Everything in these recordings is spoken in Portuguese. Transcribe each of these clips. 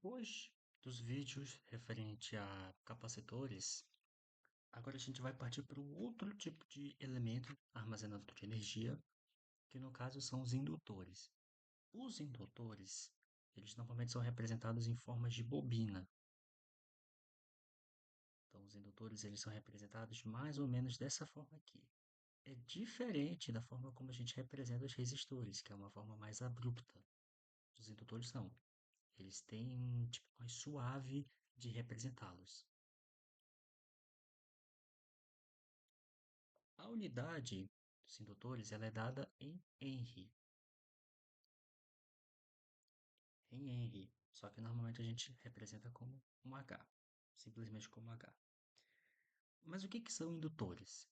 Depois dos vídeos referente a capacitores, agora a gente vai partir para um outro tipo de elemento armazenador de energia, que no caso são os indutores. Os indutores, eles normalmente são representados em formas de bobina. Então, os indutores eles são representados mais ou menos dessa forma aqui. É diferente da forma como a gente representa os resistores, que é uma forma mais abrupta. Os indutores não. Eles têm um tipo mais suave de representá-los. A unidade dos indutores ela é dada em Henry, só que normalmente a gente representa como um H, simplesmente como H. Mas o que são indutores?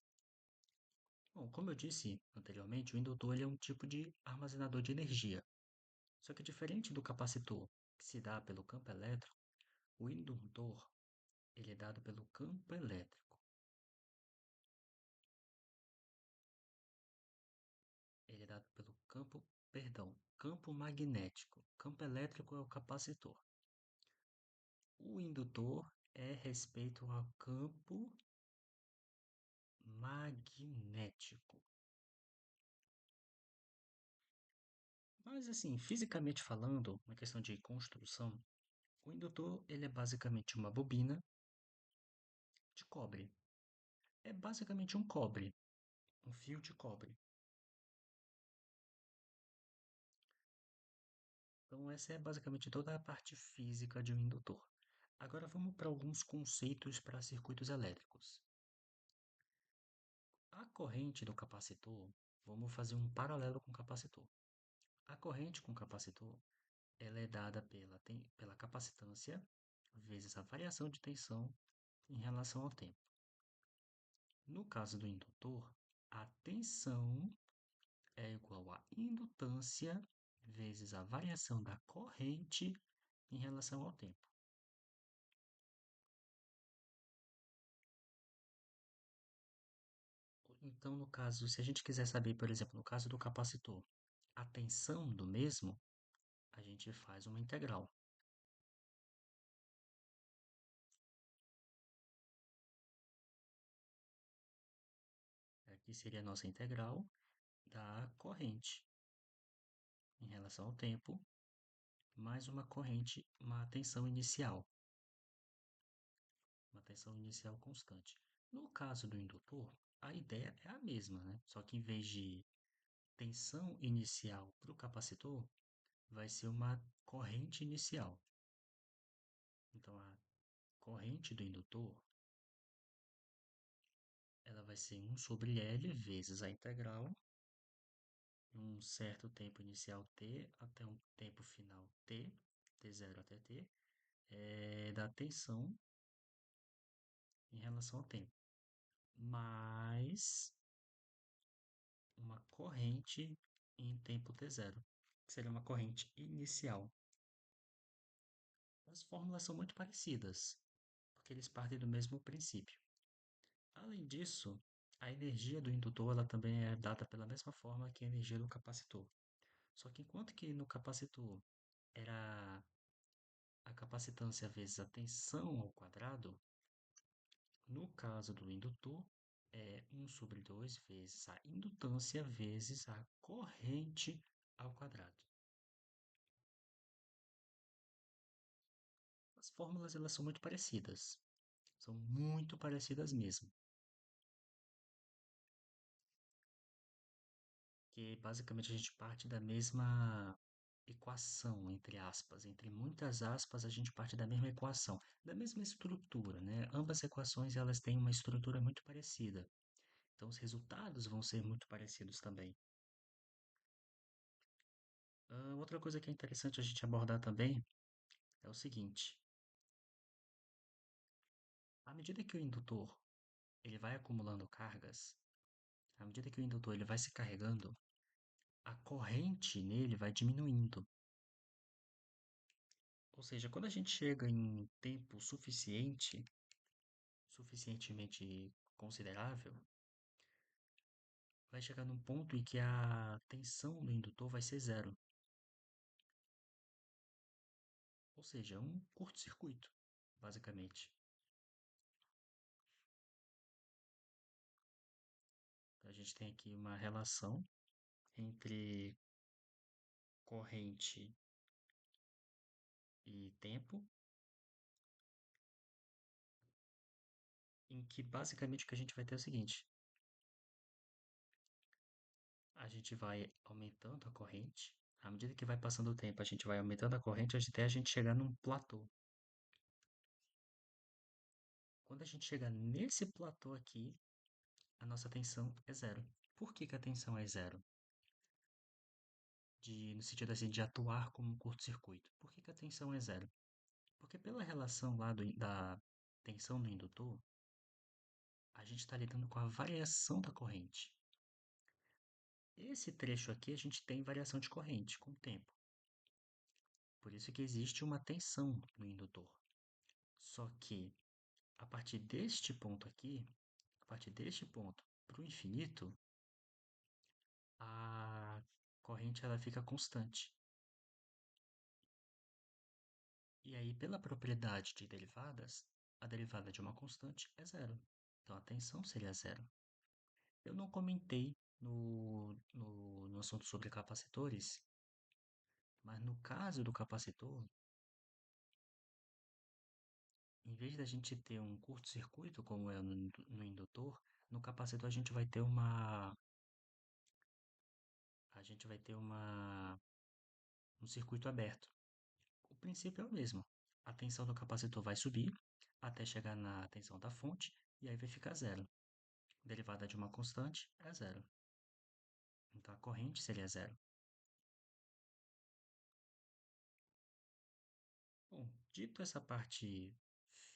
Bom, como eu disse anteriormente, o indutor ele é um tipo de armazenador de energia. Só que diferente do capacitor, que se dá pelo campo elétrico, o indutor ele é dado pelo campo elétrico. Ele é dado pelo campo magnético. Campo elétrico é o capacitor. O indutor é respeito ao campo magnético. Mas assim, fisicamente falando, na questão de construção, o indutor ele é basicamente uma bobina de cobre. É basicamente um cobre, um fio de cobre. Então essa é basicamente toda a parte física de um indutor. Agora vamos para alguns conceitos para circuitos elétricos. A corrente do capacitor, vamos fazer um paralelo com o capacitor. A corrente com o capacitor ela é dada pela capacitância vezes a variação de tensão em relação ao tempo. No caso do indutor, a tensão é igual à indutância vezes a variação da corrente em relação ao tempo. Então, no caso, se a gente quiser saber, por exemplo, no caso do capacitor, a tensão do mesmo, a gente faz uma integral. Aqui seria a nossa integral da corrente em relação ao tempo, mais uma corrente, uma tensão inicial constante. No caso do indutor, a ideia é a mesma, né? Só que em vez de tensão inicial para o capacitor, vai ser uma corrente inicial. Então, a corrente do indutor, ela vai ser 1 sobre L vezes a integral, um certo tempo inicial t até um tempo final t, t0 até t, da tensão em relação ao tempo, mais uma corrente em tempo t0, que seria uma corrente inicial. As fórmulas são muito parecidas, porque eles partem do mesmo princípio. Além disso, a energia do indutor ela também é dada pela mesma forma que a energia do capacitor. Só que enquanto que no capacitor era a capacitância vezes a tensão ao quadrado, no caso do indutor é 1 sobre 2 vezes a indutância vezes a corrente ao quadrado. As fórmulas elas são muito parecidas mesmo, que basicamente a gente parte da mesma equação, entre aspas, entre muitas aspas, a gente parte da mesma equação, da mesma estrutura, né? Ambas equações elas têm uma estrutura muito parecida, então os resultados vão ser muito parecidos também. Outra coisa que é interessante a gente abordar também é o seguinte: à medida que o indutor ele vai acumulando cargas, à medida que o indutor ele vai se carregando, a corrente nele vai diminuindo. Ou seja, quando a gente chega em tempo suficientemente considerável, vai chegar num ponto em que a tensão do indutor vai ser zero. ou seja, um curto-circuito, basicamente. Então, a gente tem aqui uma relação entre corrente e tempo, em que basicamente o que a gente vai ter é o seguinte: a gente vai aumentando a corrente, à medida que vai passando o tempo, a gente vai aumentando a corrente até a gente chegar num platô. Quando a gente chega nesse platô aqui, a nossa tensão é zero. Por que que a tensão é zero? No sentido assim, de atuar como um curto-circuito. Por que que a tensão é zero? Porque pela relação lá da tensão do indutor, a gente está lidando com a variação da corrente. Esse trecho aqui a gente tem variação de corrente com o tempo. Por isso que existe uma tensão no indutor. Só que a partir deste ponto aqui, a partir deste ponto para o infinito, a corrente ela fica constante. E aí, pela propriedade de derivadas, a derivada de uma constante é zero. Então a tensão seria zero. Eu não comentei no assunto sobre capacitores, mas no caso do capacitor, em vez da gente ter um curto-circuito, como é no indutor, no capacitor a gente vai ter um circuito aberto. O princípio é o mesmo. A tensão do capacitor vai subir até chegar na tensão da fonte e aí vai ficar zero. Derivada de uma constante é zero. Então a corrente seria zero. Bom, dito essa parte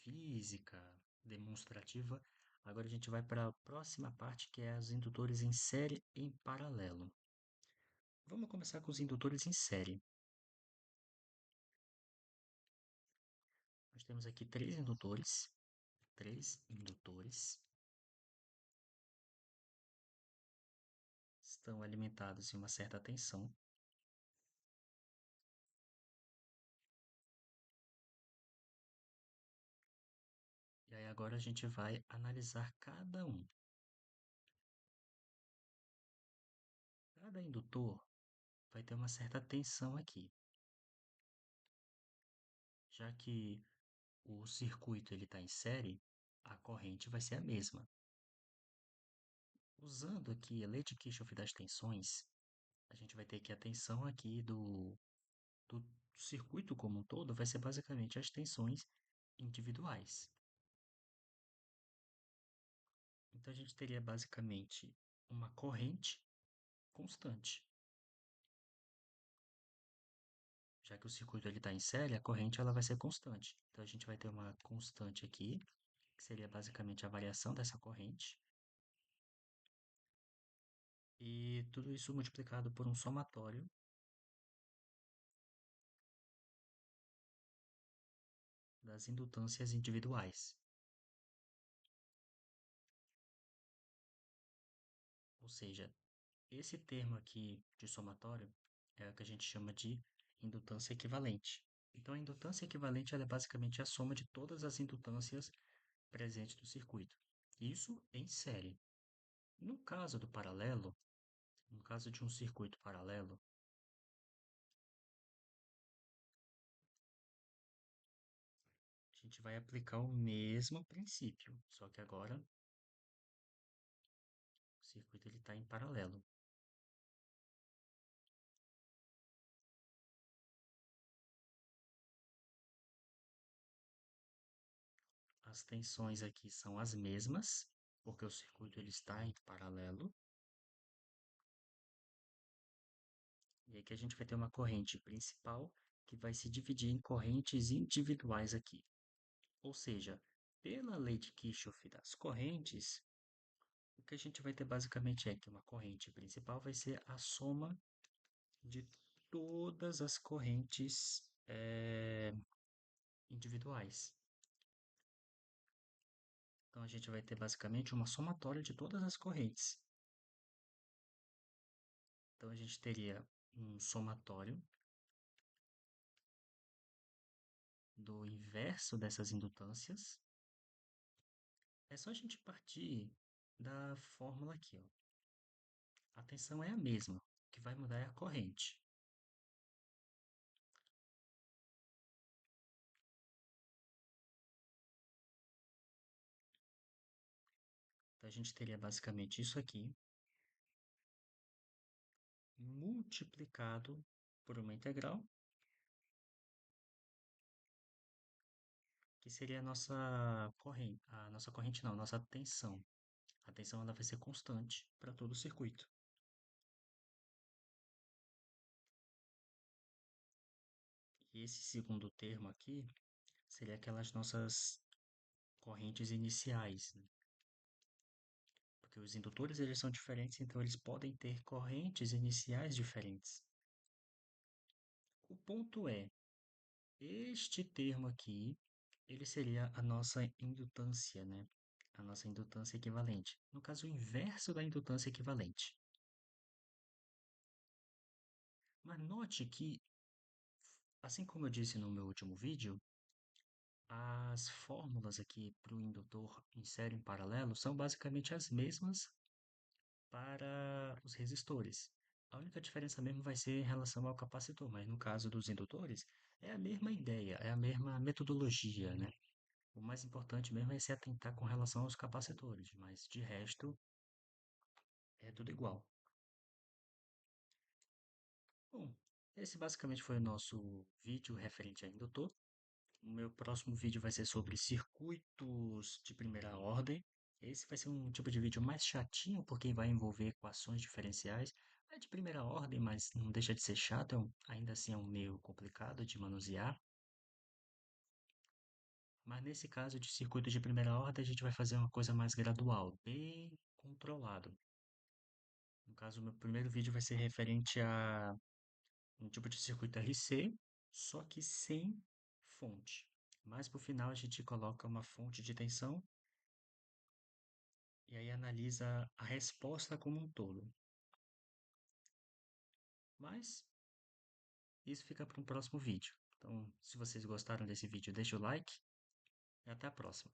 física, demonstrativa, agora a gente vai para a próxima parte que é os indutores em série e em paralelo. Vamos começar com os indutores em série. Nós temos aqui três indutores, estão alimentados em uma certa tensão. E aí agora a gente vai analisar cada um. Cada indutor vai ter uma certa tensão aqui, já que o circuito ele está em série, a corrente vai ser a mesma. Usando aqui a lei de Kirchhoff das tensões, a gente vai ter que a tensão aqui do circuito como um todo vai ser basicamente as tensões individuais. Então a gente teria basicamente uma corrente constante. Já que o circuito está em série, a corrente ela vai ser constante. Então a gente vai ter uma constante aqui, que seria basicamente a variação dessa corrente. E tudo isso multiplicado por um somatório das indutâncias individuais. Ou seja, esse termo aqui de somatório é o que a gente chama de indutância equivalente. Então, a indutância equivalente ela é basicamente a soma de todas as indutâncias presentes no circuito. Isso em série. No caso do paralelo, no caso de um circuito paralelo, a gente vai aplicar o mesmo princípio, só que agora o circuito está em paralelo. As tensões aqui são as mesmas, porque o circuito ele está em paralelo. E aqui a gente vai ter uma corrente principal que vai se dividir em correntes individuais aqui. Ou seja, pela lei de Kirchhoff das correntes, o que a gente vai ter basicamente é que uma corrente principal vai ser a soma de todas as correntes individuais. Então a gente vai ter basicamente uma somatória de todas as correntes. Então a gente teria um somatório do inverso dessas indutâncias, é só a gente partir da fórmula aqui, ó. A tensão é a mesma, o que vai mudar é a corrente. Então a gente teria basicamente isso aqui multiplicado por uma integral, que seria a nossa corrente não, a nossa tensão. A tensão ela vai ser constante para todo o circuito. E esse segundo termo aqui seria aquelas nossas correntes iniciais, né? Porque os indutores eles são diferentes, então eles podem ter correntes iniciais diferentes. O ponto é, este termo aqui, ele seria a nossa indutância, né? A nossa indutância equivalente. No caso, o inverso da indutância equivalente. Mas note que, assim como eu disse no meu último vídeo, as fórmulas aqui para o indutor em série em paralelo são basicamente as mesmas para os resistores. A única diferença mesmo vai ser em relação ao capacitor, mas no caso dos indutores, é a mesma ideia, é a mesma metodologia, né? O mais importante mesmo é se atentar com relação aos capacitores, mas de resto é tudo igual. Bom, esse basicamente foi o nosso vídeo referente a indutor. O meu próximo vídeo vai ser sobre circuitos de primeira ordem. Esse vai ser um tipo de vídeo mais chatinho, porque vai envolver equações diferenciais. É de primeira ordem, mas não deixa de ser chato, ainda assim é um meio complicado de manusear. Mas nesse caso de circuito de primeira ordem, a gente vai fazer uma coisa mais gradual, bem controlado. No caso, o meu primeiro vídeo vai ser referente a um tipo de circuito RC, só que sem fonte. Mas por final a gente coloca uma fonte de tensão e aí analisa a resposta como um todo. Mas isso fica para um próximo vídeo. Então, se vocês gostaram desse vídeo, deixa o like e até a próxima.